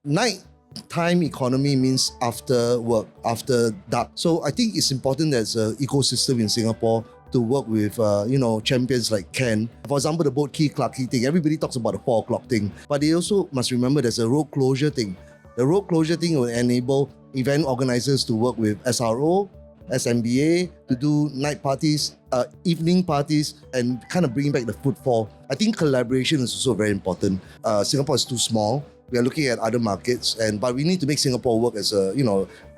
night-time economy means after work, after dark. So I think it's important there's an ecosystem in Singapore to work with, champions like Ken. For example, the boat Quay, Clarke thing, everybody talks about the 4 o'clock thing, but they also must remember there's a road closure thing. The road closure thing will enable event organizers to work with SRO, SMBA to do night parties, evening parties, and kind of bring back the footfall. I think collaboration is also very important. Singapore is too small. We are looking at other markets, but we need to make Singapore work as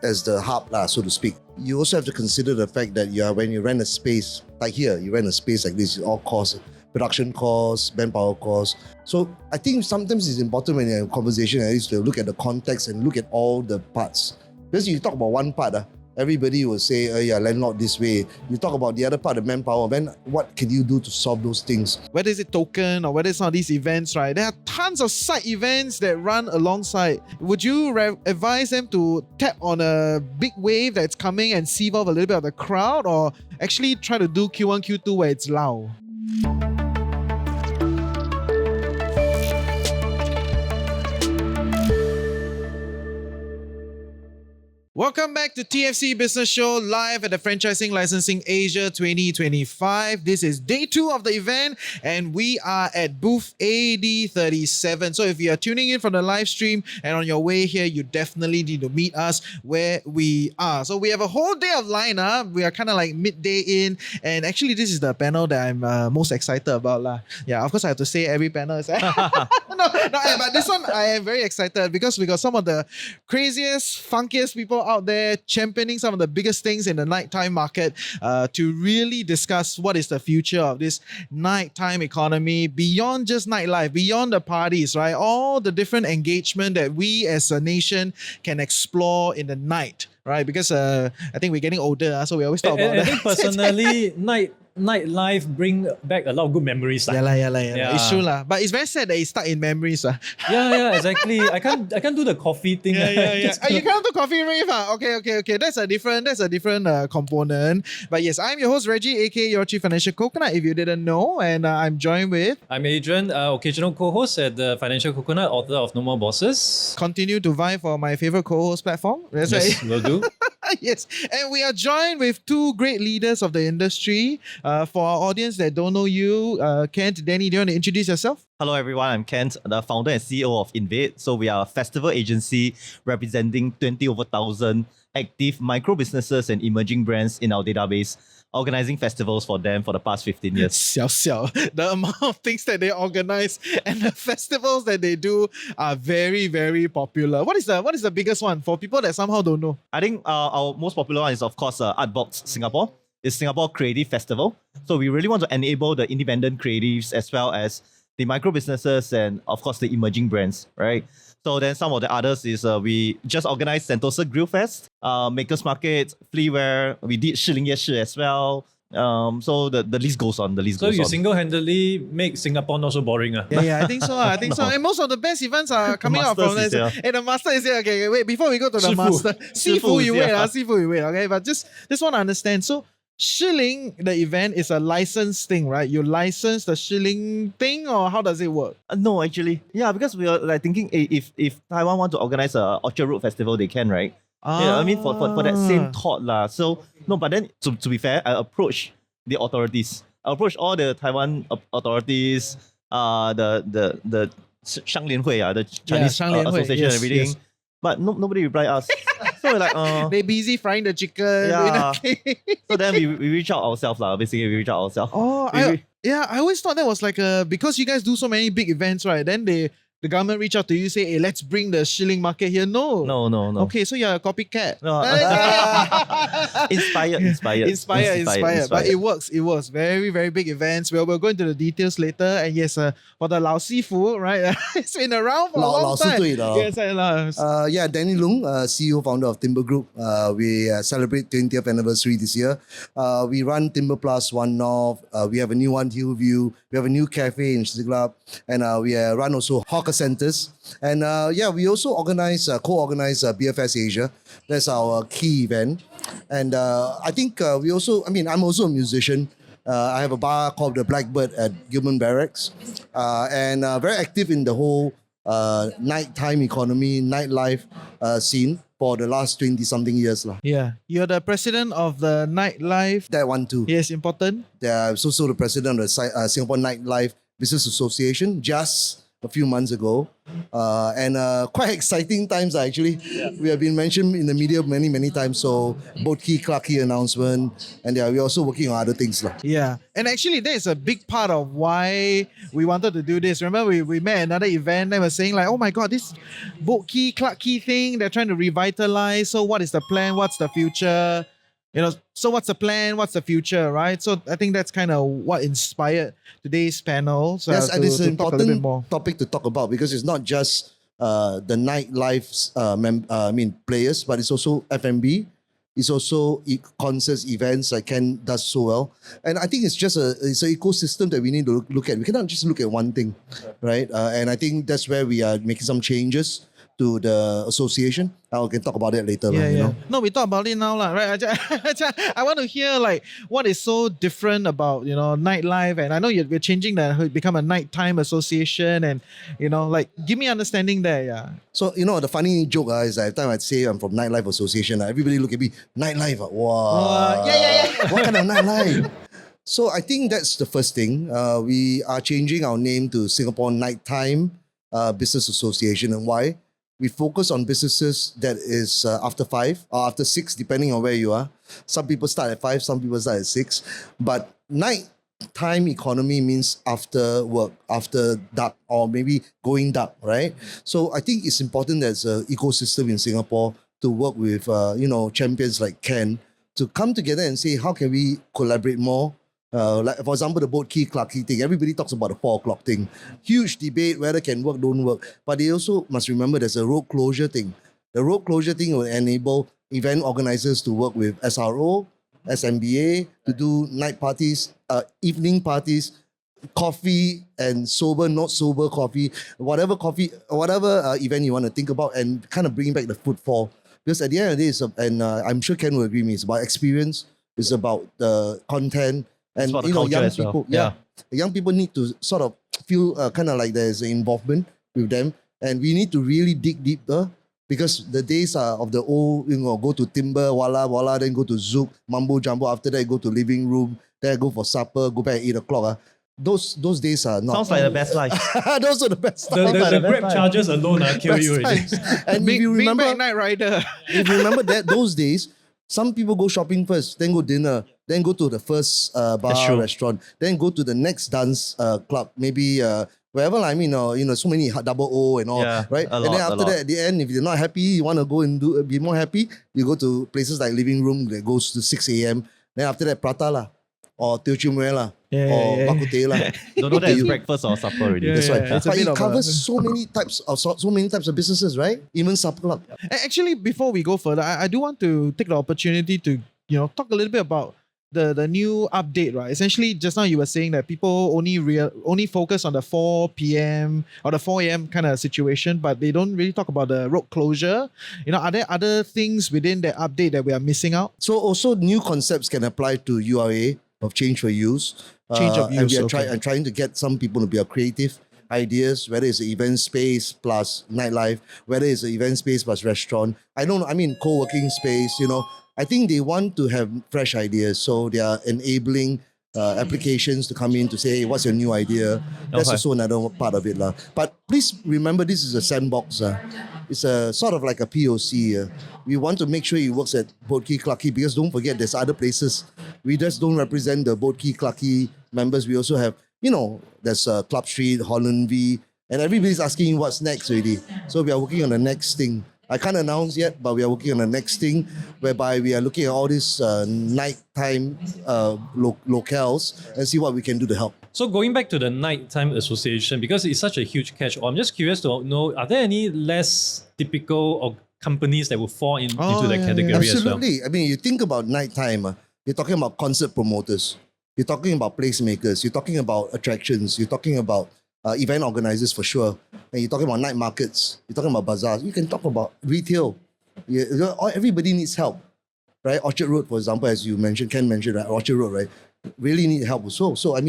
as the hub, so to speak. You also have to consider the fact that when you rent a space, like here, you rent a space like this, it all costs, production costs, manpower costs. So I think sometimes it's important when you're in a conversation at least to look at the context and look at all the parts. Because you talk about one part, everybody will say, landlord this way. You talk about the other part, the manpower, then what can you do to solve those things? Whether it's a token or whether it's some of these events, right? There are tons of side events that run alongside. Would you advise them to tap on a big wave that's coming and sieve off a little bit of the crowd, or actually try to do Q1, Q2 where it's loud? Welcome back to TFC Business Show, live at the Franchising Licensing Asia 2025. This is day 2 of the event, and we are at booth AD37. So if you are tuning in from the live stream and on your way here, you definitely need to meet us where we are. So we have a whole day of lineup. We are kind of like midday in, and actually this is the panel that I'm most excited about. Yeah, of course I have to say every panel is... but this one I am very excited because we got some of the craziest, funkiest people out there championing some of the biggest things in the nighttime market to really discuss what is the future of this nighttime economy beyond just nightlife, beyond the parties, right? All the different engagement that we as a nation can explore in the night, right? Because I think we're getting older, so we always talk about that. I think personally, nightlife bring back a lot of good memories. Yeah. It's true lah. But it's very sad that it's stuck in memories. Yeah, exactly. I can't do the coffee thing. You can't do coffee rave. Okay. That's a different component. But yes, I'm your host Reggie, aka your Chief Financial Coconut, if you didn't know, and I'm joined with... I'm Adrian, occasional co-host at the Financial Coconut, author of No More Bosses. Continue to vie for my favorite co-host platform. Yes, will do. Yes, and we are joined with 2 great leaders of the industry. For our audience that don't know you, Kent, Danny, do you want to introduce yourself? Hello everyone, I'm Kent, the founder and CEO of INVADE. So we are a festival agency representing 20 over 1,000 active micro businesses and emerging brands in our database, organizing festivals for them for the past 15 years. The amount of things that they organize and the festivals that they do are very, very popular. What is the biggest one for people that somehow don't know? I think our most popular one is of course Artbox Singapore. It's Singapore Creative Festival. So we really want to enable the independent creatives as well as the micro businesses and of course the emerging brands, right? So then some of the others is we just organized Sentosa Grill Fest, Makers Market, Fleaware. We did Shilin Market as well. So the list goes on. So you single-handedly make Singapore not so boring. Yeah, I think so. And most of the best events are coming out from this. Hey, the master is here. Okay, wait, before we go to the master. Sifu, you wait. Okay, but just want to understand. So Shilin, the event, is a licensed thing, right? You license the Shilin thing, or how does it work? No, actually. Yeah, because we are like thinking if Taiwan want to organize a Orchard Road Festival, they can, right? Yeah, I mean for that same thought lah. So no, but then to be fair, I approach the authorities. I approach all the Taiwan authorities, the Shanglianhui, the Chinese Association and everything. Yes. But nobody reply us. So we're like, they busy frying the chicken. Yeah. So then we reach out ourselves lah. Basically, we reach out ourselves. I always thought that was like because you guys do so many big events, right? Then the government reach out to you, say, hey, let's bring the Shilin Market here. No. Okay, so you're a copycat. No. Inspired. But it works. Very, very big events. We'll go into the details later. And yes, for the Lao Sifu, right? It's been around for a long time. Yes, Danny Loong, CEO, founder of Timbre Group. We celebrate 20th anniversary this year. We run Timbre Plus, One North. We have a new one, Hillview. We have a new cafe in Siglap. And we run also hawker centers. And we also co-organize BFS Asia. That's our key event. And I think I'm also a musician. I have a bar called the Blackbird at Gilman Barracks. And very active in the whole nighttime economy, nightlife scene for the last 20-something years. Yeah. You're the president of the Nightlife. That one too. Yes, important. I'm also the president of the Singapore Nightlife Business Association just a few months ago. And quite exciting times actually. We have been mentioned in the media many times. So both Quay, Clarke announcement, and we're also working on other things. Yeah. And actually, that is a big part of why we wanted to do this. Remember, we met another event that was saying like, oh my God, this boat Quay, Clarke thing, they're trying to revitalize. So what is the plan? What's the future? So what's the plan? What's the future, right? So I think that's kind of what inspired today's panel. So Yes, and it's an talk a little bit more. important topic to talk about because it's not just the nightlife players, but it's also F&B. It's also concerts, events like Ken does so well. And I think it's just it's an ecosystem that we need to look at. We cannot just look at one thing, right? And I think that's where we are making some changes to the association. We can talk about it later. No, we talk about it now, right? I want to hear like what is so different about nightlife, and I know we're changing that, become a nighttime association, and like give me understanding there. Yeah. So the funny joke is that every time I say I'm from Nightlife Association, everybody look at me, nightlife. Wow. Yeah. What kind of nightlife? So I think that's the first thing. We are changing our name to Singapore Nighttime Business Association, and why? We focus on businesses that is after 5 or after 6, depending on where you are. Some people start at 5, some people start at 6. But nighttime economy means after work, after dark, or maybe going dark, right? So I think it's important there's an ecosystem in Singapore to work with, champions like Ken to come together and say, how can we collaborate more? Like for example, the boat Quay, Clarke thing. Everybody talks about the 4 o'clock thing. Huge debate whether can work, don't work. But they also must remember there's a road closure thing. The road closure thing will enable event organizers to work with SRO, SMBA to do night parties, evening parties, coffee and sober, not sober coffee, whatever event you want to think about, and kind of bringing back the footfall. Because at the end of the day, I'm sure Ken will agree with me, it's about experience, it's about the content. And young people, young people need to sort of feel kind of like there's an involvement with them, and we need to really dig deeper because the days are of the old. Go to Timbre, Wala, then go to Zouk, Mambo Jumbo. After that, go to living room. Then go for supper. Go back at 8 o'clock. Those days are not. Sounds like the best life. Those are the best. The Grab charges alone kill you already. And if you remember, Night Rider. if you remember those days, some people go shopping first, then go dinner, then go to the first bar, restaurant, then go to the next dance club, maybe wherever. So many double O and all, right? And then after that, at the end, if you're not happy, you want to go and be more happy, you go to places like living room that goes to 6 a.m. Then after that, prata lah, or teochew mueh lah, or bak kut teh lah. Don't know that it's breakfast or supper already. That's right. It's a But bit it of covers so many types of businesses, right? Even supper club. Actually, before we go further, I do want to take the opportunity to talk a little bit about the new update, right? Essentially, just now you were saying that people only focus on the 4 p.m. or the 4 a.m. kind of situation, but they don't really talk about the road closure. Are there other things within the update that we are missing out? So also new concepts can apply to URA of change for use. Change of use. And we are trying to get some people to be creative ideas, whether it's an event space plus nightlife, whether it's an event space plus restaurant. Co-working space, I think they want to have fresh ideas. So they are enabling applications to come in to say, hey, what's your new idea? That's also another part of it. But please remember, this is a sandbox. It's a sort of like a POC. We want to make sure it works at Boat Quay, Clarke, because don't forget there's other places. We just don't represent the Boat Quay, Clarke members. We also have, there's Club Street, Holland V, and everybody's asking what's next already. So we are working on the next thing. I can't announce yet, but we are working on the next thing whereby we are looking at all these nighttime locales and see what we can do to help. So going back to the Nighttime Association, because it's such a huge catch-all, I'm just curious to know, are there any less typical or companies that will fall into that category as well? Absolutely. You think about nighttime, you're talking about concert promoters, you're talking about placemakers, you're talking about attractions, you're talking about event organizers for sure. And you're talking about night markets, you're talking about bazaars, you can talk about retail. Everybody needs help, right? Orchard Road, for example, as you mentioned, Ken mentioned, right? Orchard Road, right? Really need help also. So,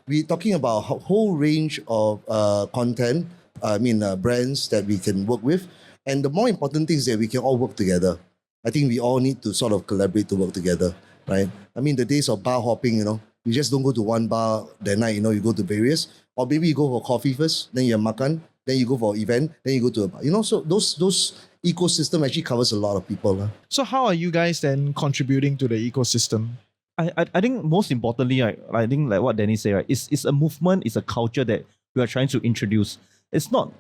we're talking about a whole range of content brands that we can work with. And the more important thing is that we can all work together. I think we all need to sort of collaborate to work together, right? I mean, the days of bar hopping, you just don't go to one bar that night, you go to various. Or maybe you go for coffee first, then you have makan, then you go for event, then you go to a bar. So those ecosystem actually covers a lot of people. So how are you guys then contributing to the ecosystem? I think most importantly, right, I think like what Danny said, right, it's a movement, it's a culture that we are trying to introduce. It's not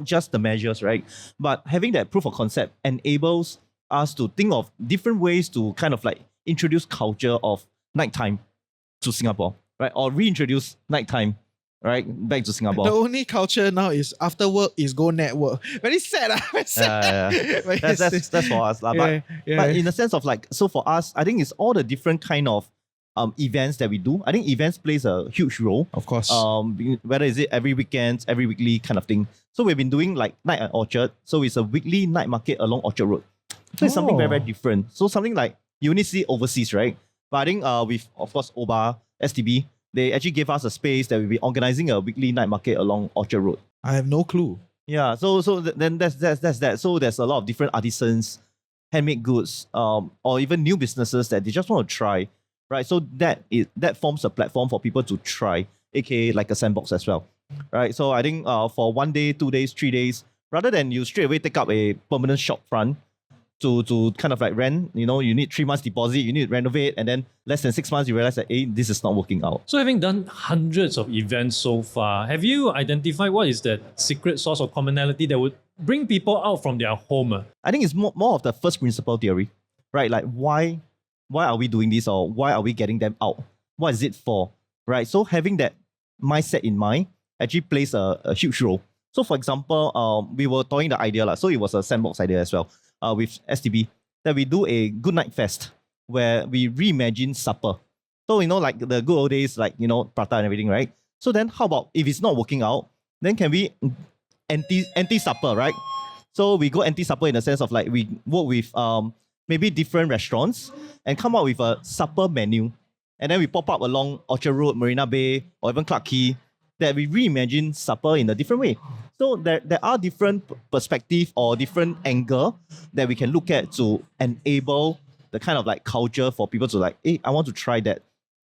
just the measures, right? But having that proof of concept enables us to think of different ways to kind of like introduce culture of nighttime to Singapore, right? Or reintroduce nighttime, right, back to Singapore. The only culture now is after work is go network. Very sad. Very sad. Yeah. That's for us. But in the sense of like, so for us, I think it's all the different kind of events that we do. I think events plays a huge role. Of course. Whether is it every weekend, every weekly kind of thing. So we've been doing like Night at Orchard. So it's a weekly night market along Orchard Road. So it's something very, very different. So something like you only see overseas, right? But I think with, of course, OBA, STB, they actually gave us a space that we'll be organizing a weekly night market along Orchard Road. I have no clue. Yeah, then that's that. So there's a lot of different artisans, handmade goods, or even new businesses that they just want to try, right? So that forms a platform for people to try, aka like a sandbox as well, right? So I think for 1 day, 2 days, 3 days, rather than you straight away take up a permanent shop front to kind of like rent, you need 3 months deposit, you need to renovate, and then less than 6 months you realize that this is not working out. So having done hundreds of events so far, have you identified what is that secret source of commonality that would bring people out from their home? I think it's more of the first principle theory, right? Like why are we doing this, or why are we getting them out? What is it for, right? So having that mindset in mind actually plays a huge role. So for example, we were toying the idea, so it was a sandbox idea as well, with STB, that we do a good night fest where we reimagine supper. So, like the good old days, like, prata and everything, right? So then how about if it's not working out, then can we anti-supper, right? So we go anti-supper in the sense of like we work with maybe different restaurants and come up with a supper menu. And then we pop up along Orchard Road, Marina Bay, or even Clarke Quay, that we reimagine supper in a different way. So there are different perspective or different angle that we can look at to enable the kind of like culture for people to like, hey, I want to try that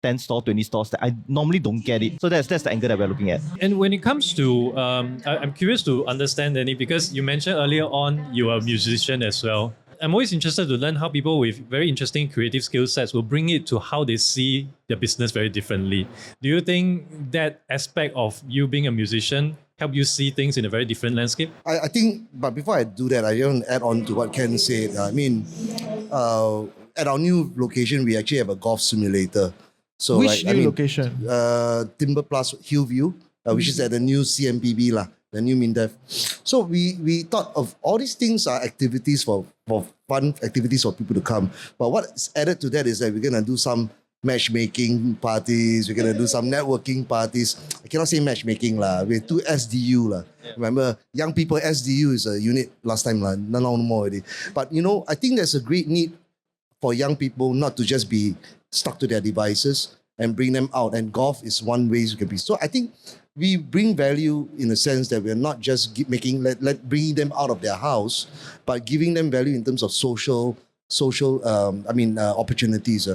10 store, 20 stores that I normally don't get it. So that's the angle that we're looking at. And when it comes to, I'm curious to understand, Danny, because you mentioned earlier on you are a musician as well. I'm always interested to learn how people with very interesting creative skill sets will bring it to how they see their business very differently. Do you think that aspect of you being a musician help you see things in a very different landscape? I think, but before I do that, I want to add on to what Ken said. I mean, at our new location, we actually have a golf simulator. So Which new location? Timbre Plus Hillview, which is at the new CMPB, the new MINDEF. So we thought of all these things are activities for fun activities for people to come. But what's added to that is that we're going to do some matchmaking parties, we're going to do some networking parties. I cannot say matchmaking, we do SDU. Yeah. Remember, young people SDU is a unit last time, no more already. But I think there's a great need for young people not to just be stuck to their devices and bring them out. And golf is one way you can be. So I think we bring value in a sense that we're not just bringing them out of their house, but giving them value in terms of social opportunities.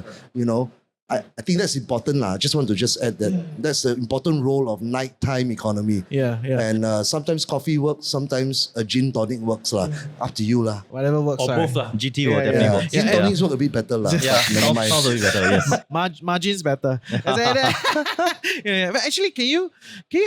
I think that's important. I just want to add that that's the important role of nighttime economy. Yeah. And sometimes coffee works, sometimes a gin tonic works. Up to you. Whatever works. Or both. GT will definitely work. Gin tonics work a bit better. Never mind. Not really better, yes. Margin's better. But actually, can you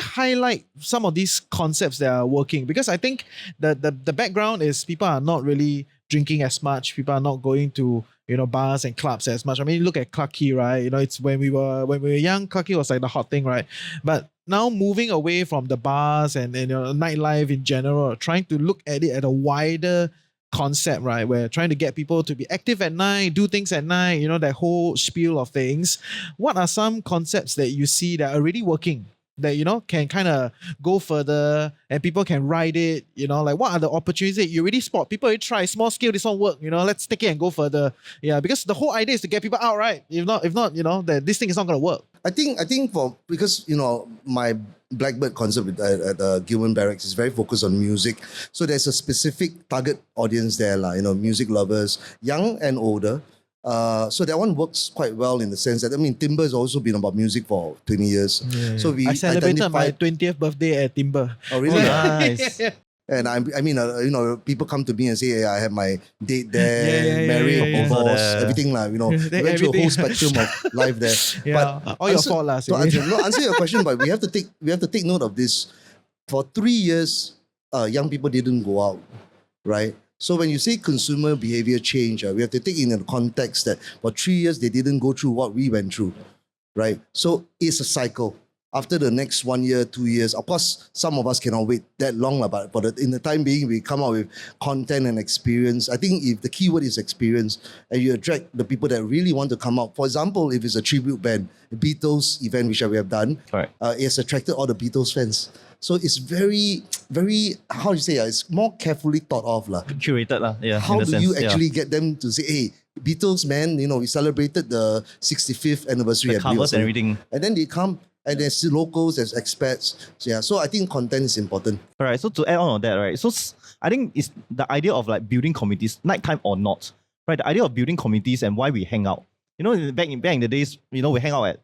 highlight some of these concepts that are working? Because I think the background is people are not really drinking as much. People are not going to bars and clubs as much. I mean, look at Clarke, right? It's when we were young, Clarke was like the hot thing, right? But now moving away from the bars and nightlife in general, trying to look at it at a wider concept, right? We're trying to get people to be active at night, do things at night, that whole spiel of things. What are some concepts that you see that are really working? That can kind of go further and people can ride it, like what are the opportunities that you already spot? People already try small scale, this won't work, let's take it and go further. Yeah, because the whole idea is to get people out, right? If not, that this thing is not gonna work. I think because my Blackbird concept at Gilman Barracks is very focused on music. So there's a specific target audience there, music lovers, young and older. So that one works quite well in the sense that, Timbre has also been about music for 20 years. Yeah. So we I celebrated my identified... 20th birthday at Timbre. Oh, really? Nice. And people come to me and say, hey, I have my date there, married, divorce, everything we went through a whole spectrum of life there. Yeah, But all your fault lah. to answer your question, but we have to take note of this. For 3 years, young people didn't go out, right? So when you say consumer behavior change, we have to take in the context that for 3 years they didn't go through what we went through, right? So it's a cycle. After the next 1 year, 2 years, of course, some of us cannot wait that long, but in the time being, we come out with content and experience. I think if the key word is experience, and you attract the people that really want to come out. For example, if it's a tribute band, the Beatles event, which we have done, Correct. It has attracted all the Beatles fans. So it's very, very, how do you say, it's more carefully thought of. Curated lah. Yeah. How in a do sense, you actually get them to say, hey, Beatles, man, we celebrated the 65th anniversary. the at covers Beatles. and everything. And then they come, and there's locals, there's expats. So I think content is important. All right. So to add on that, right? So I think it's the idea of like building communities, nighttime or not, right? The idea of building communities and why we hang out. Back in the days, we hang out at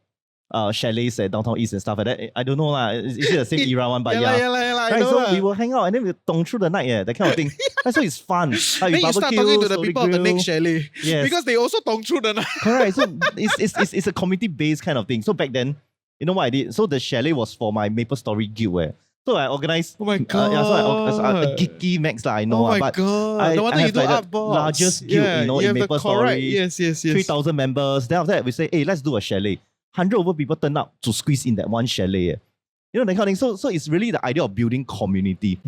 chalets at downtown east and stuff like that. I don't know lah. Is it the same era one? But yeah. Right, so we will hang out and then we tong through the night, that kind of thing. That's why it's fun. Like, Then you start talking to the people of the next chalet. Yes. Because they also tong through the night. Correct. So it's a community-based kind of thing. So back then, you know what I did? So the chalet was for my Maple Story guild. So I organized. Oh my god. So a geeky max that I know. Oh my but god. No wonder you have do like art the box. largest guild, Yeah, you in have the Maple correct. Story. Yes. 3,000 members. Then after that, we say, hey, let's do a chalet. 100 over people turn up to squeeze in that one chalet. That kind of thing. So it's really the idea of building community.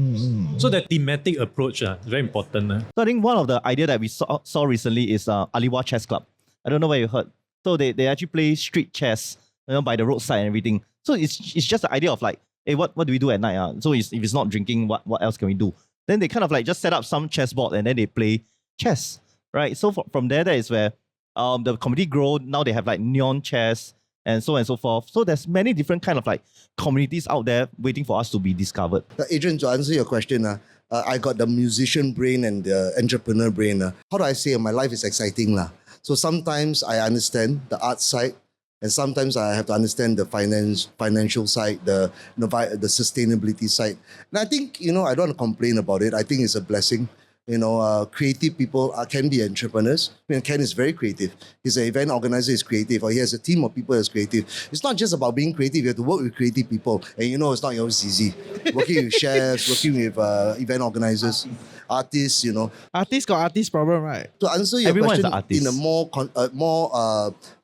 So that thematic approach is very important. So I think one of the idea that we saw recently is Aliwa Chess Club. I don't know where you heard. So they actually play street chess, by the roadside and everything. So it's just the idea of like, hey, what do we do at night? So if it's not drinking, what else can we do? Then they kind of like just set up some chessboard and then they play chess, right? So from there, that is where the community grow. Now they have like neon chess and so on and so forth. So there's many different kind of like communities out there waiting for us to be discovered. Adrian, to answer your question, I got the musician brain and the entrepreneur brain. How do I say? My life is exciting. So sometimes I understand the art side, and sometimes I have to understand the financial side, the sustainability side. And I think, I don't want to complain about it. I think it's a blessing. Creative people can be entrepreneurs. Ken is very creative. He's an event organizer, he's creative, or he has a team of people that's creative. It's not just about being creative, you have to work with creative people. And it's not always easy. Working with chefs, working with event organizers, artists, Artists got artist problem, right? To answer your Everyone is question an artist. in a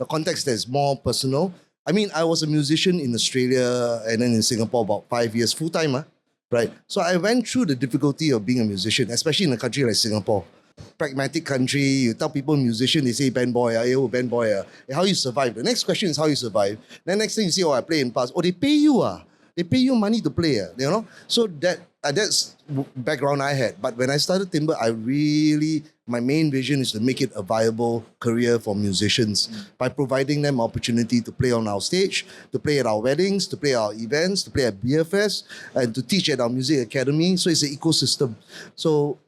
a context that's more personal, I was a musician in Australia and then in Singapore about 5 years, full-time, right? So I went through the difficulty of being a musician, especially in a country like Singapore. Pragmatic country, you tell people musician, they say band boy, band boy. How you survive? The next question is how you survive. Then next thing you say, I play in past. They pay you. They pay you money to play. So that's background I had. But when I started Timbre, my main vision is to make it a viable career for musicians by providing them opportunity to play on our stage, to play at our weddings, to play at our events, to play at Beer Fest, and to teach at our music academy. So it's an ecosystem. So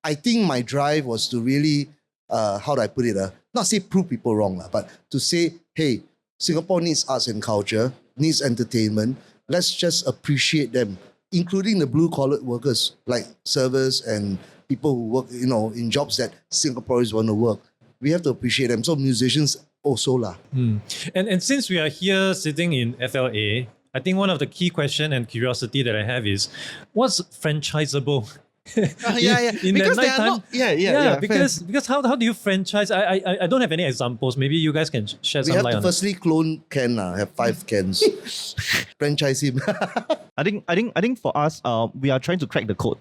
I think my drive was to really, how do I put it? Not say prove people wrong, but to say, hey, Singapore needs arts and culture, needs entertainment. Let's just appreciate them, including the blue-collar workers like servers and people who work, in jobs that Singaporeans want to work. We have to appreciate them. So musicians also lah. And since we are here sitting in FLA, I think one of the key question and curiosity that I have is, what's franchisable? In because that they are nighttime, not. because how do you franchise? I don't have any examples. Maybe you guys can share We some have light to on firstly clone Ken, have 5 Kens. Franchise him. I think for us, we are trying to crack the code.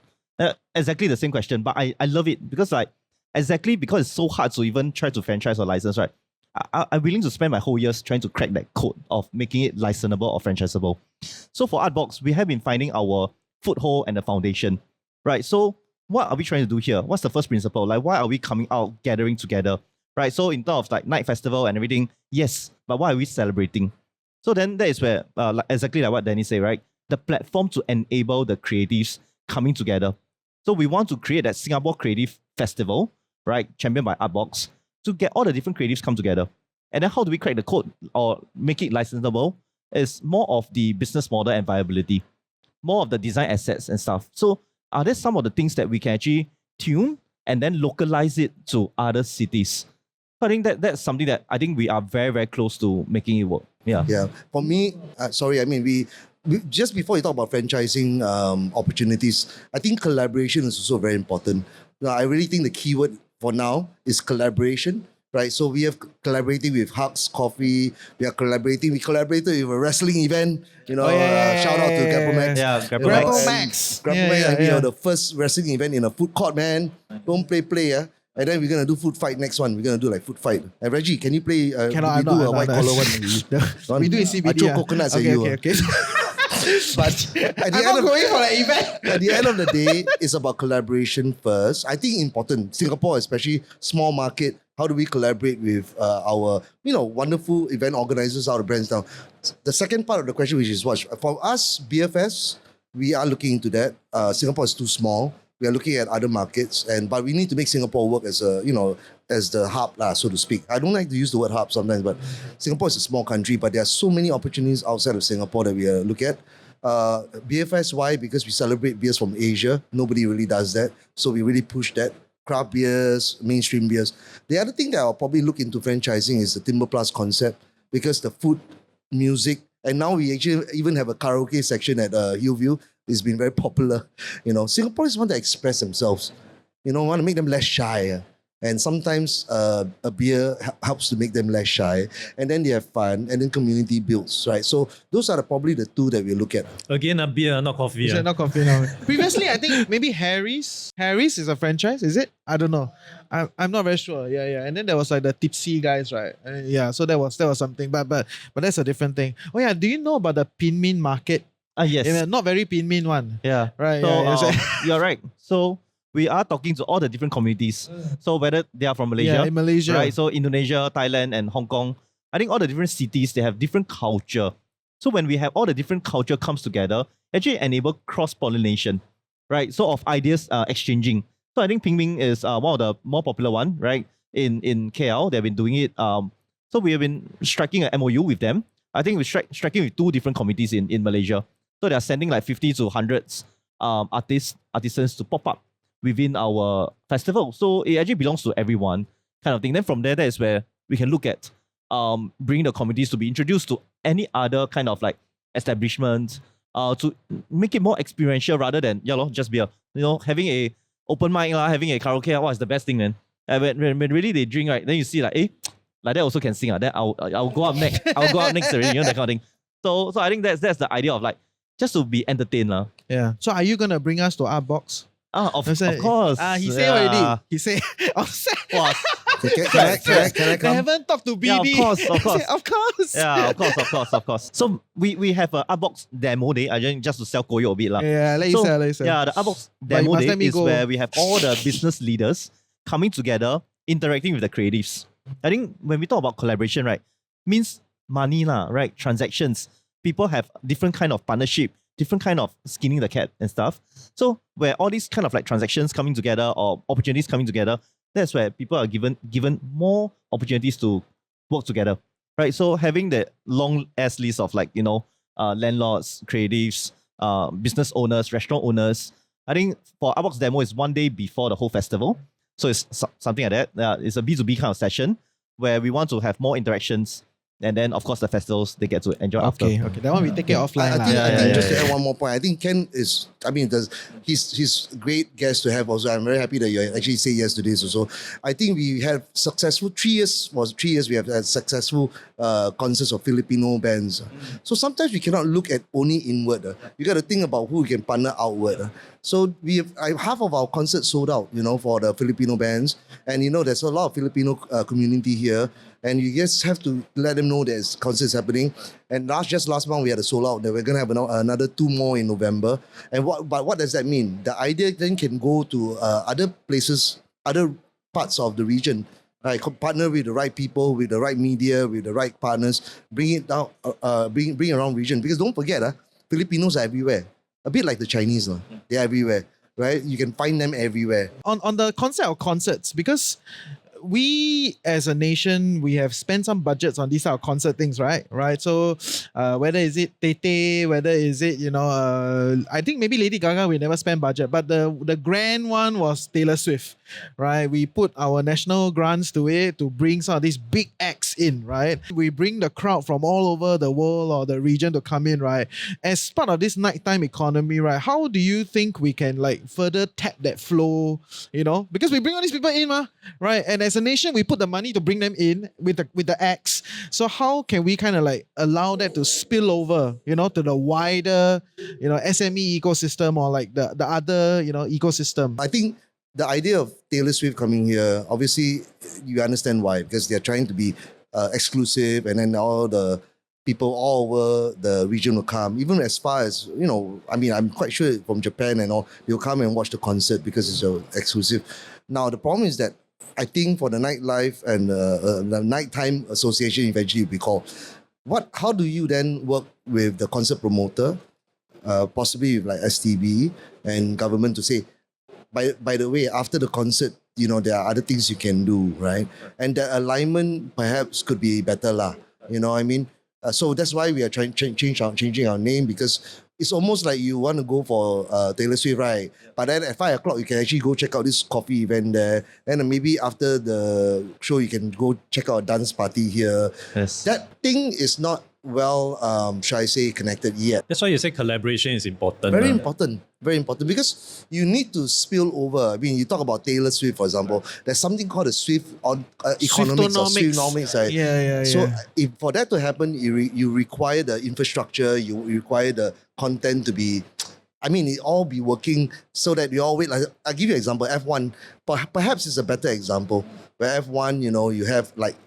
Exactly the same question, but I love it because because it's so hard to even try to franchise or license, right? I'm willing to spend my whole years trying to crack that code of making it licensable or franchisable. So for Artbox, we have been finding our foothold and the foundation, right? So what are we trying to do here? What's the first principle? Like, why are we coming out, gathering together, right? So in terms of like night festival and everything, yes, but why are we celebrating? So then that is where, exactly like what Danny said, right? the platform to enable the creatives coming together. So we want to create that Singapore Creative Festival, right, championed by Artbox, to get all the different creatives come together. And then how do we crack the code or make it licensable? Is more of the business model and viability, more of the design assets and stuff. So are there some of the things that we can actually tune and then localize it to other cities? I think that's something that I think we are very, very close to making it work. Yeah. Yeah. For me, we just before you talk about franchising opportunities, I think collaboration is also very important. Now, I really think the keyword for now is collaboration, right? So we have collaborating with Hugs Coffee. We collaborated with a wrestling event. Shout out to Grapple Yeah, Grapple Max. The first wrestling event in a food court, man. Don't play. And then we're gonna do food fight next one. We're gonna do like food fight. And Reggie, can you play? Cannot, we do a white collar one. We do in CBD. I throw coconuts at you. Okay. But at the I'm not going for that event. At the end of the day, it's about collaboration first. I think important. Singapore, especially small market. How do we collaborate with our wonderful event organizers out of Brands? The second part of the question, which is what for us BFS, we are looking into that. Singapore is too small. We are looking at other markets, but we need to make Singapore work as as the hub, so to speak. I don't like to use the word hub sometimes, but Singapore is a small country, but there are so many opportunities outside of Singapore that we look at. BFS, why? Because we celebrate beers from Asia. Nobody really does that, so we really push that. Craft beers, mainstream beers. The other thing that I'll probably look into franchising is the Timbre Plus concept, because the food, music, and now we actually even have a karaoke section at Hillview. It's been very popular. Singaporeans want to express themselves. Want to make them less shy. And sometimes a beer helps to make them less shy. And then they have fun. And then community builds, right? So those are probably the two that we look at. Again, a beer, not coffee. Not coffee now. Previously, I think maybe Harry's. Harry's is a franchise, is it? I don't know. I'm not very sure. Yeah. And then there was like the tipsy guys, right? So that was something. But that's a different thing. Oh yeah, do you know about the Pinmin Market? Yes. Not very Pinmin one. Yeah. Right. So you're right. So we are talking to all the different communities. So whether they are from Malaysia, in Malaysia, right? So Indonesia, Thailand, and Hong Kong. I think all the different cities, they have different culture. So when we have all the different culture comes together, actually enable cross-pollination, right? So of ideas exchanging. So I think Pinmin is one of the more popular one, right? In KL, they've been doing it. So we have been striking an MOU with them. I think we're striking with 2 different committees in Malaysia. So they are sending like 50 to 100 artisans to pop up within our festival. So it actually belongs to everyone, kind of thing. Then from there, that is where we can look at bringing the committees to be introduced to any other kind of like establishment, to make it more experiential rather than just beer. Having a open mic, having a karaoke, what is the best thing, man? When really they drink, right? Then you see like that also can sing. Then I'll go up next. I'll go up next already, that kind of thing. So I think that's the idea of like just to be entertained. Yeah. So are you gonna bring us to Artbox? Of course. He said already. He said, Can I They haven't talked to BD. Yeah, of course. Of course. Yeah, of course. So we have a Artbox demo day. I just to sell Koyo a bit. Yeah, let you sell. Yeah, the Artbox demo day is where we have all the business leaders coming together, interacting with the creatives. I think when we talk about collaboration, right, means money, right? Transactions. People have different kind of partnership, different kind of skinning the cat and stuff. So where all these kind of like transactions coming together or opportunities coming together, that's where people are given more opportunities to work together, right? So having the long ass list of like, landlords, creatives, business owners, restaurant owners. I think for Artbox demo is 1 day before the whole festival. So it's something like that. It's a B2B kind of session where we want to have more interactions. And then, of course, the festivals, they get to enjoy after. Okay. That one we take it offline. I think just to add one more point, I think Ken is, he's a great guest to have also. I'm very happy that you actually say yes to this also. I think we have successful, 3 years we have had successful concerts of Filipino bands. So sometimes we cannot look at only inward. You got to think about who we can partner outward. So we have half of our concerts sold out, for the Filipino bands. And there's a lot of Filipino community here. And you just have to let them know there's concerts happening. And last month we had a sold out. That we're gonna have another 2 more in November. And what does that mean? The idea then can go to other places, other parts of the region. Right, partner with the right people, with the right media, with the right partners. Bring it down, bring around region. Because don't forget, Filipinos are everywhere. A bit like the Chinese, no? They're everywhere, right? You can find them everywhere. On the concept of concerts, because we as a nation, we have spent some budgets on these type of concert things, right? So whether is it Tete, whether is it, I think maybe Lady Gaga, we never spend budget, but the grand one was Taylor Swift, right? We put our national grants to it to bring some of these big acts in, right? We bring the crowd from all over the world or the region to come in, right? As part of this nighttime economy, right? How do you think we can like further tap that flow, because we bring all these people in, right? And as a nation, we put the money to bring them in with the acts. So how can we kind of like allow that to spill over, to the wider, SME ecosystem or like the other, ecosystem? I think the idea of Taylor Swift coming here, obviously, you understand why, because they're trying to be exclusive, and then all the people all over the region will come, even as far as, I'm quite sure from Japan and all, they'll come and watch the concert because it's exclusive. Now, the problem is that I think for the nightlife and the nighttime association, eventually we call, how do you then work with the concert promoter, possibly with like STB and government to say, by the way, after the concert, there are other things you can do, right? And the alignment perhaps could be better lah. You know what I mean? So that's why we are changing our name, because it's almost like you want to go for Taylor Swift, right? But then at 5 o'clock, you can actually go check out this coffee event there. And then maybe after the show, you can go check out a dance party here. Yes. That thing is not shall I say, connected yet. That's why you say collaboration is important. Very important, because you need to spill over. I mean, you talk about Taylor Swift, for example. There's something called a Swift on economics or Swiftonomics, right? Yeah. So if for that to happen, you require the infrastructure, you require the content to be, it all be working so that you all wait. Like, I'll give you an example. F1, perhaps it's a better example. Where F1, you have like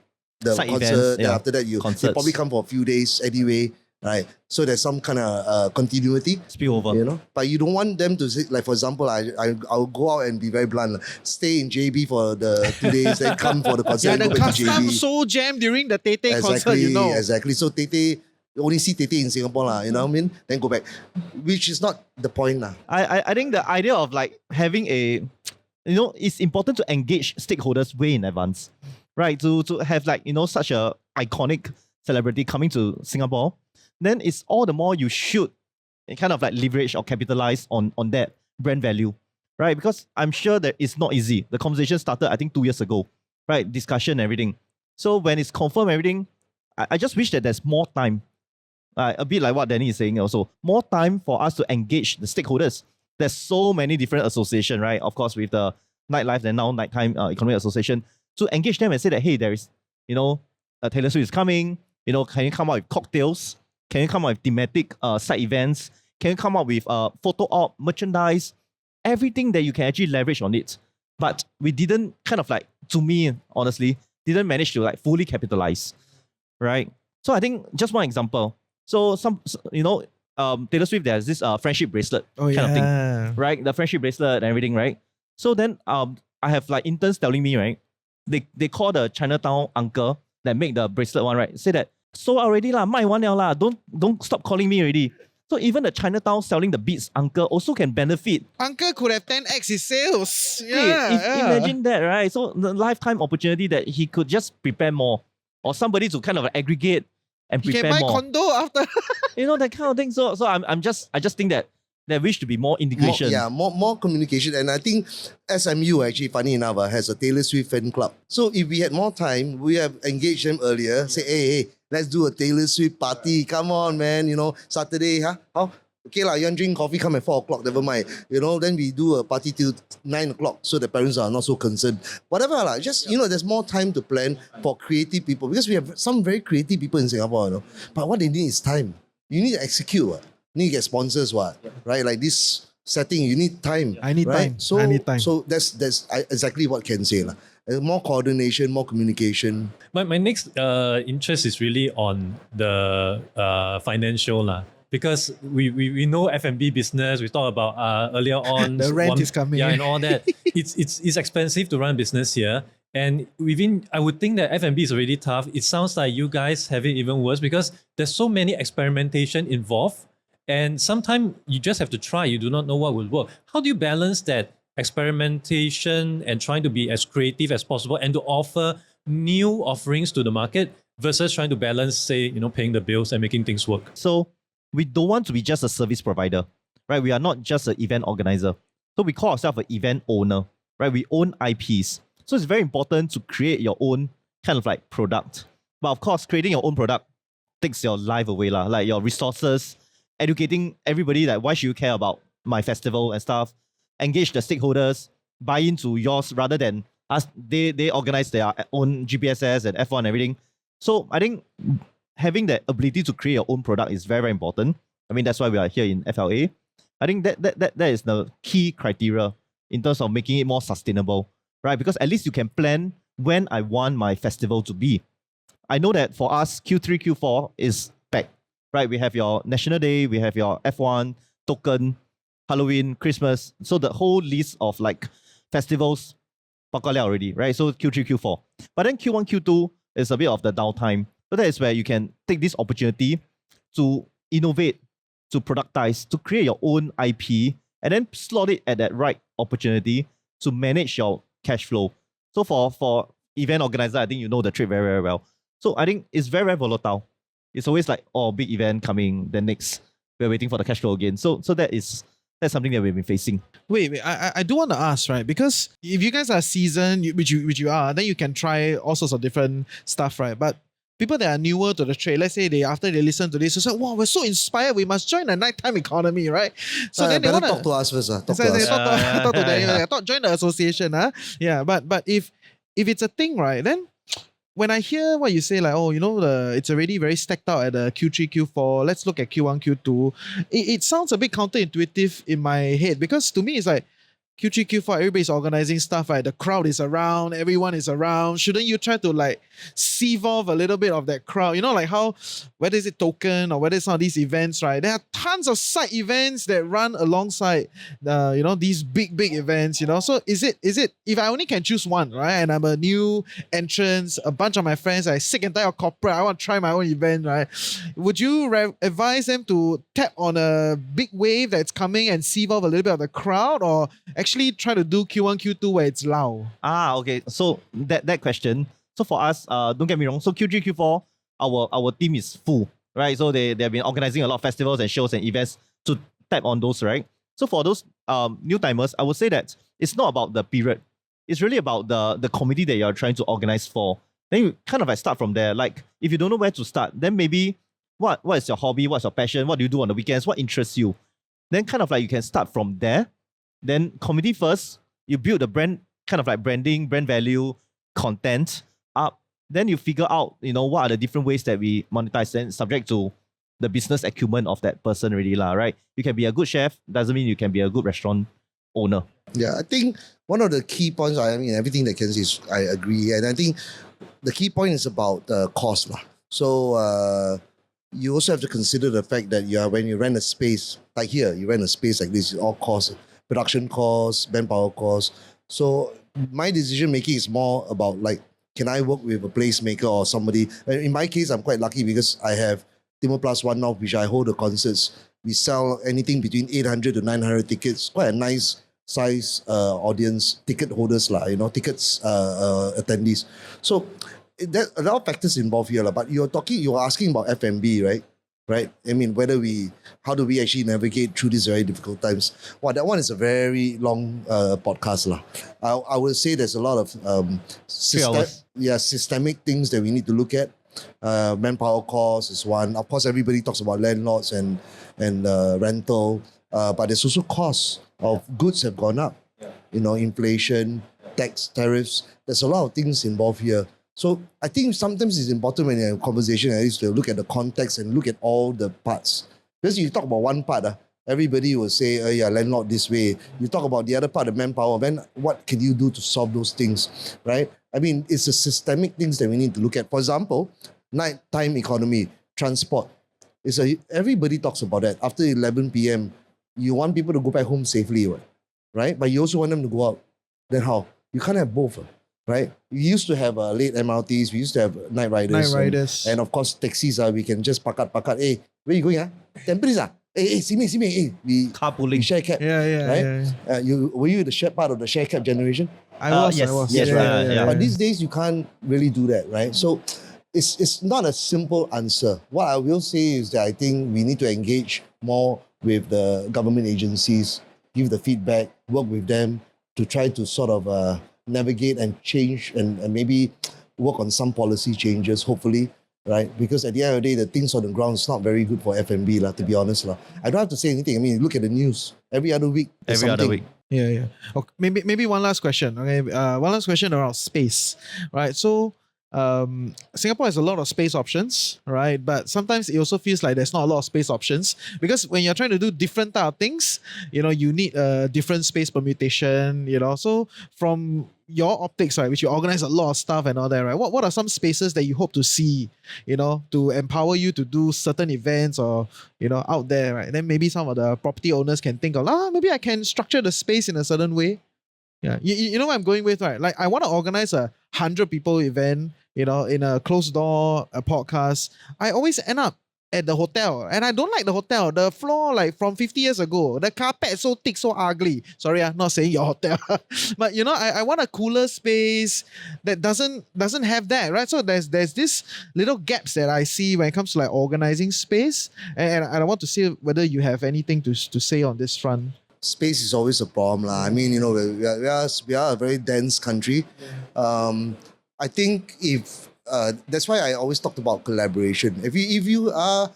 the Side concert, events, then after that, you probably come for a few days anyway, right? So there's some kind of continuity. Spillover. But you don't want them to say, like, for example, I'll go out and be very blunt, stay in JB for the 2 days, then come for the concert. Yeah, and the go back to custom JB. so jam during the Tete concert, Exactly. So Tete, you only see Tete in Singapore, lah, you know what I mean? Then go back, which is not the point, lah. I think the idea of like having it's important to engage stakeholders way in advance, right? To have like, such a iconic celebrity coming to Singapore, then it's all the more you should kind of like leverage or capitalize on that brand value, right? Because I'm sure that it's not easy. The conversation started, I think, 2 years ago, right? Discussion and everything. So when it's confirmed everything, I just wish that there's more time. A bit like what Danny is saying also. More time for us to engage the stakeholders. There's so many different associations, right? Of course, with the Nightlife and now Nighttime Economic Association. To engage them and say that, hey, there is, Taylor Swift is coming. Can you come up with cocktails? Can you come up with thematic side events? Can you come up with photo op, merchandise? Everything that you can actually leverage on it. But we didn't kind of like, to me, honestly, didn't manage to like fully capitalize, right? So I think just one example. So Taylor Swift, there's this friendship bracelet kind of thing, right? The friendship bracelet and everything, right? So then I have like interns telling me, right? They call the Chinatown uncle that make the bracelet one, right? Say that, so already lah, 卖完了啦, don't stop calling me already. So even the Chinatown selling the beads uncle also can benefit. Uncle could have 10x his sales. Imagine that, right? So the lifetime opportunity that he could just prepare more, or somebody to kind of aggregate and prepare more. He can buy condo after. That kind of thing. So I just think that there wish to be more integration. More communication. And I think SMU actually, funny enough, has a Taylor Swift fan club. So if we had more time, we have engaged them earlier. Say, hey, let's do a Taylor Swift party. Come on, man. Saturday, huh? How? Okay, you want to drink coffee, come at 4 o'clock, never mind. Then we do a party till 9 o'clock so the parents are not so concerned. Whatever, just, there's more time to plan for creative people, because we have some very creative people in Singapore, But what they need is time. You need to execute, what? You need to get sponsors, what? Right? Like this setting, you need time. I need right? time. So, I need time. So that's exactly what Ken say. More coordination, more communication. My next interest is really on the financial. Because we know F&B business, we talked about earlier on. The rent is coming. Yeah, and all that. It's expensive to run business here. And I would think that F&B is already tough. It sounds like you guys have it even worse because there's so many experimentation involved. And sometimes you just have to try. You do not know what will work. How do you balance that experimentation and trying to be as creative as possible and to offer new offerings to the market versus trying to balance, say, paying the bills and making things work? So we don't want to be just a service provider, right? We are not just an event organizer. So we call ourselves an event owner, right? We own IPs. So it's very important to create your own kind of like product. But of course, creating your own product takes your life away, like your resources, educating everybody, like why should you care about my festival and stuff, engage the stakeholders, buy into yours rather than us. They organize their own GPSS and F1 and everything. So I think having the ability to create your own product is very, very important. I mean, that's why we are here in FLA. I think that is the key criteria in terms of making it more sustainable, right? Because at least you can plan when I want my festival to be. I know that for us, Q3, Q4 is packed, right? We have your National Day, we have your F1, Token, Halloween, Christmas. So the whole list of like festivals, already, right? So Q3, Q4. But then Q1, Q2 is a bit of the downtime. So that is where you can take this opportunity to innovate, to productize, to create your own IP, and then slot it at that right opportunity to manage your cash flow. So for event organizer, I think you know the trade very, very well. So I think it's very, very volatile. It's always like, big event coming, then next, we're waiting for the cash flow again. So that's something that we've been facing. Wait, I do want to ask, right? Because if you guys are seasoned, which you are, then you can try all sorts of different stuff, right? But people that are newer to the trade, let's say after they listen to this, they say, wow, we're so inspired, we must join the nighttime economy, right? So then they want to talk to us first. Talk to talk to them. Join the association, yeah. But if it's a thing, right, then when I hear what you say, like, it's already very stacked out at the Q3, Q4, let's look at Q1, Q2, it sounds a bit counterintuitive in my head, because to me, it's like, Q3, Q4, everybody's organizing stuff, right? The crowd is around, everyone is around. Shouldn't you try to like sieve off a little bit of that crowd? Like how, whether it's Token or whether it's some of these events, right? There are tons of side events that run alongside these big events, So is it, if I only can choose one, right? And I'm a new entrant, a bunch of my friends are sick and tired of corporate, I want to try my own event, right? Would you advise them to tap on a big wave that's coming and sieve off a little bit of the crowd, or actually try to do Q1, Q2 where it's loud? Okay. So that question. So for us, don't get me wrong. So Q3, Q4, our team is full, right? So they've been organizing a lot of festivals and shows and events to tap on those, right? So for those new timers, I would say that it's not about the period. It's really about the committee that you're trying to organize for. Then you kind of like start from there. Like if you don't know where to start, then maybe what is your hobby? What's your passion? What do you do on the weekends? What interests you? Then kind of like you can start from there. Then committee first, you build the brand, kind of like branding, brand value, content up. Then you figure out, what are the different ways that we monetize, then subject to the business acumen of that person really, right? You can be a good chef, doesn't mean you can be a good restaurant owner. Yeah, I think one of the key points, everything that Ken says, I agree. And I think the key point is about the cost. So you also have to consider the fact that when you rent a space, like here, you rent a space like this, all costs, production costs, manpower costs. So my decision making is more about like, can I work with a placemaker or somebody? In my case, I'm quite lucky because I have Timbre Plus One now, which I hold the concerts. We sell anything between 800 to 900 tickets. Quite a nice size audience, ticket holders, tickets attendees. So there are a lot of factors involved here, but you're asking about F&B, right? Right? I mean, how do we actually navigate through these very difficult times? Well, that one is a very long podcast. I would say there's a lot of systemic things that we need to look at. Manpower costs is one. Of course, everybody talks about landlords and rental, but there's also costs of goods have gone up. Inflation, tax, tariffs. There's a lot of things involved here. So I think sometimes it's important when you're in a conversation at least to look at the context and look at all the parts. Because you talk about one part, everybody will say, landlord this way. You talk about the other part, the manpower, then what can you do to solve those things, right? I mean, it's the systemic things that we need to look at. For example, nighttime economy, transport. Everybody talks about that. After 11 p.m., you want people to go back home safely, right? But you also want them to go out. Then how? You can't have both. Right? We used to have late MRTs, we used to have night riders. And of course, taxis, we can just pakat. Hey, where you going? Tampines? Hey, Simi, hey, we Carpooling. share cab, Yeah, yeah, right? yeah. Were you the share part of the share cab generation? I was. Yes, Yeah, right. yeah, But yeah. these days you can't really do that, right? So it's not a simple answer. What I will say is that I think we need to engage more with the government agencies, give the feedback, work with them to try to sort of navigate and change and maybe work on some policy changes, hopefully, right? Because at the end of the day, the things on the ground is not very good for F&B, to be honest. I don't have to say anything. I mean, look at the news. Every other week, there's Every other something. week. Yeah, yeah. Okay, maybe one last question. Okay, one last question around space, right? So, Singapore has a lot of space options, right? But sometimes it also feels like there's not a lot of space options because when you're trying to do different type of things, you need a different space permutation. So from your optics, right, which you organize a lot of stuff and all that, right? What are some spaces that you hope to see, to empower you to do certain events or out there, right? Then maybe some of the property owners can think of, maybe I can structure the space in a certain way. Yeah, you know what I'm going with, right? Like I want to organize a 100 people event, in a closed door, a podcast. I always end up at the hotel, and I don't like the hotel. The floor, like from 50 years ago, the carpet so thick, so ugly. Sorry, I'm not saying your hotel, but I want a cooler space that doesn't have that, right? So there's this little gaps that I see when it comes to like organizing space, and I want to see whether you have anything to say on this front. Space is always a problem. I mean, we are a very dense country. I think if that's why I always talked about collaboration. If you are,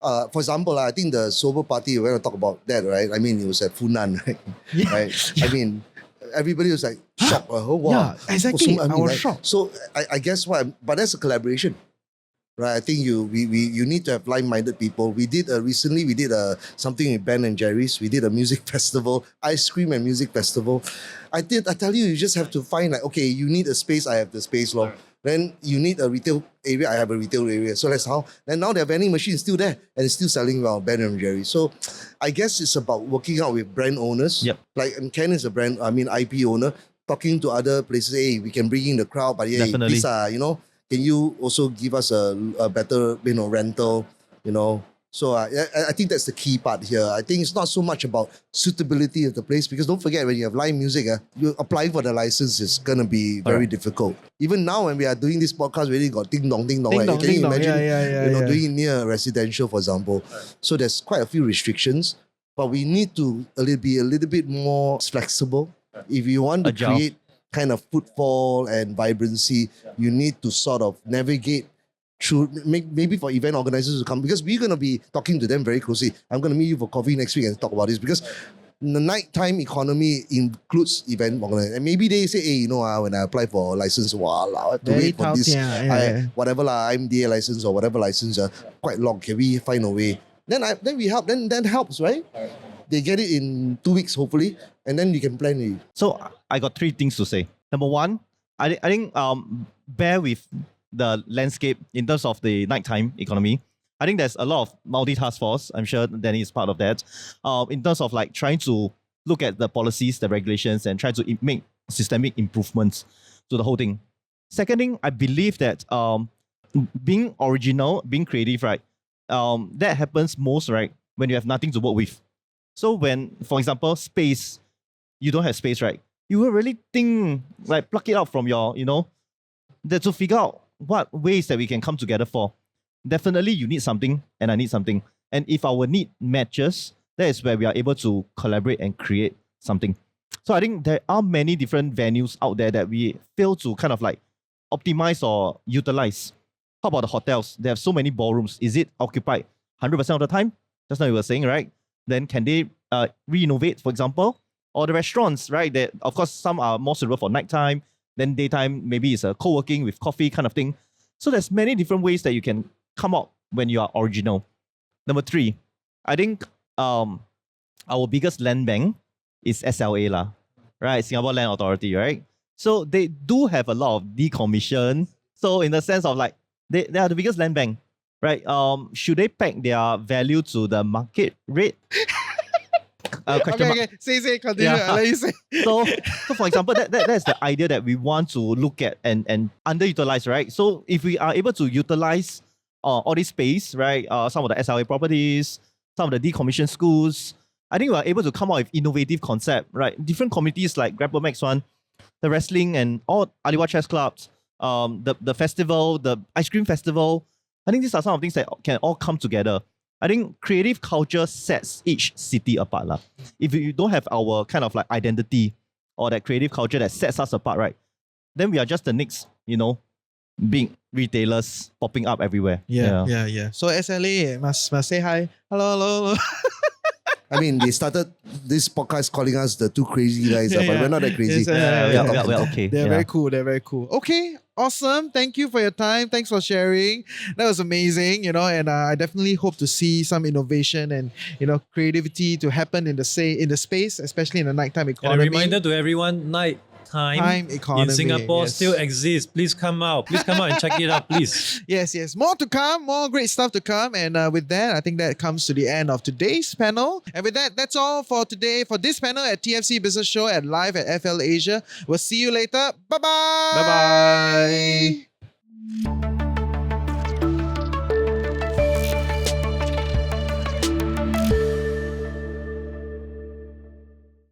for example, I think the sober party, we're going to talk about that, right? I mean, it was at Funan, right? Yeah. Right? I mean, everybody was like shocked. Oh, wow. Yeah, exactly. I was right? shocked. So I guess but that's a collaboration. Right, I think you need to have like-minded people. We did recently something with Ben and Jerry's. We did a music festival, ice cream and music festival. I tell you, you just have to find like, okay, you need a space, I have the space, lor. Then you need a retail area, I have a retail area. So that's how. Then now their vending machine is still there and it's still selling well, Ben and Jerry's. So I guess it's about working out with brand owners. Yep. Like Ken is a IP owner, talking to other places. Hey, we can bring in the crowd, but yeah, Definitely. these are, can you also give us a better, rental, So I think that's the key part here. I think it's not so much about suitability of the place because don't forget when you have live music, you applying for the license is going to be very difficult. Even now when we are doing this podcast, we already got ding dong. Ding Right? dong, Can you ding dong. imagine, Yeah. doing it near residential, for example? So there's quite a few restrictions, but we need to be a little bit more flexible. If you want to Agile. create kind of footfall and vibrancy, you need to sort of navigate through, maybe for event organizers to come, because we're going to be talking to them very closely. I'm going to meet you for coffee next week and talk about this, because the nighttime economy includes event organizers. And maybe they say, hey, when I apply for a license, wow, I have to Very wait for this, yeah. whatever IMDA license or whatever license, quite long. Can we find a way? Then we help. Then that helps, right? They get it in 2 weeks, hopefully, and then you can plan it. So I got three things to say. Number one, I think bear with the landscape in terms of the nighttime economy. I think there's a lot of multi-task force. I'm sure Danny is part of that. In terms of like trying to look at the policies, the regulations, and try to make systemic improvements to the whole thing. Second thing, I believe that being original, being creative, right? That happens most, right, when you have nothing to work with. So when, for example, space, you don't have space, right? You will really think, like, pluck it out from your, that to figure out what ways that we can come together for. Definitely you need something and I need something. And if our need matches, that is where we are able to collaborate and create something. So I think there are many different venues out there that we fail to kind of like optimize or utilize. How about the hotels? They have so many ballrooms. Is it occupied 100% of the time? Just now you were saying, right? Then can they re-innovate, for example? Or the restaurants, right? That, of course, some are more suitable for nighttime. Then daytime, maybe it's a co-working with coffee kind of thing. So there's many different ways that you can come up when you are original. Number three, I think our biggest land bank is SLA lah, right? Singapore Land Authority, right? So they do have a lot of decommission. So in the sense of like, they are the biggest land bank, right? Should they peg their value to the market rate? Okay. Say, continue. Yeah. I'll let you say. So for example, that's the idea that we want to look at and underutilize, right? So if we are able to utilize all this space, right? Some of the SLA properties, some of the decommissioned schools. I think we are able to come out with innovative concept, right? Different communities like Grapple Max one, the wrestling and all Aliwa chess clubs, the festival, the ice cream festival. I think these are some of the things that can all come together. I think creative culture sets each city apart. lah. If you don't have our kind of like identity or that creative culture that sets us apart, right? Then we are just the next, big retailers popping up everywhere. Yeah. So SLA must say hi. Hello. I mean, they started this podcast calling us the two crazy guys, but we're not that crazy. Yes, We're okay. They're very cool. Okay, awesome. Thank you for your time. Thanks for sharing. That was amazing, and I definitely hope to see some innovation and, creativity to happen in the space, especially in the nighttime economy. And a reminder to everyone, nighttime economy in Singapore yes. still exists. Please come out and check it out, please. Yes. More to come, more great stuff to come. And with that, I think that comes to the end of today's panel. And with that, that's all for today for this panel at TFC Business Show and live at FL Asia. We'll see you later. Bye-bye. Bye-bye.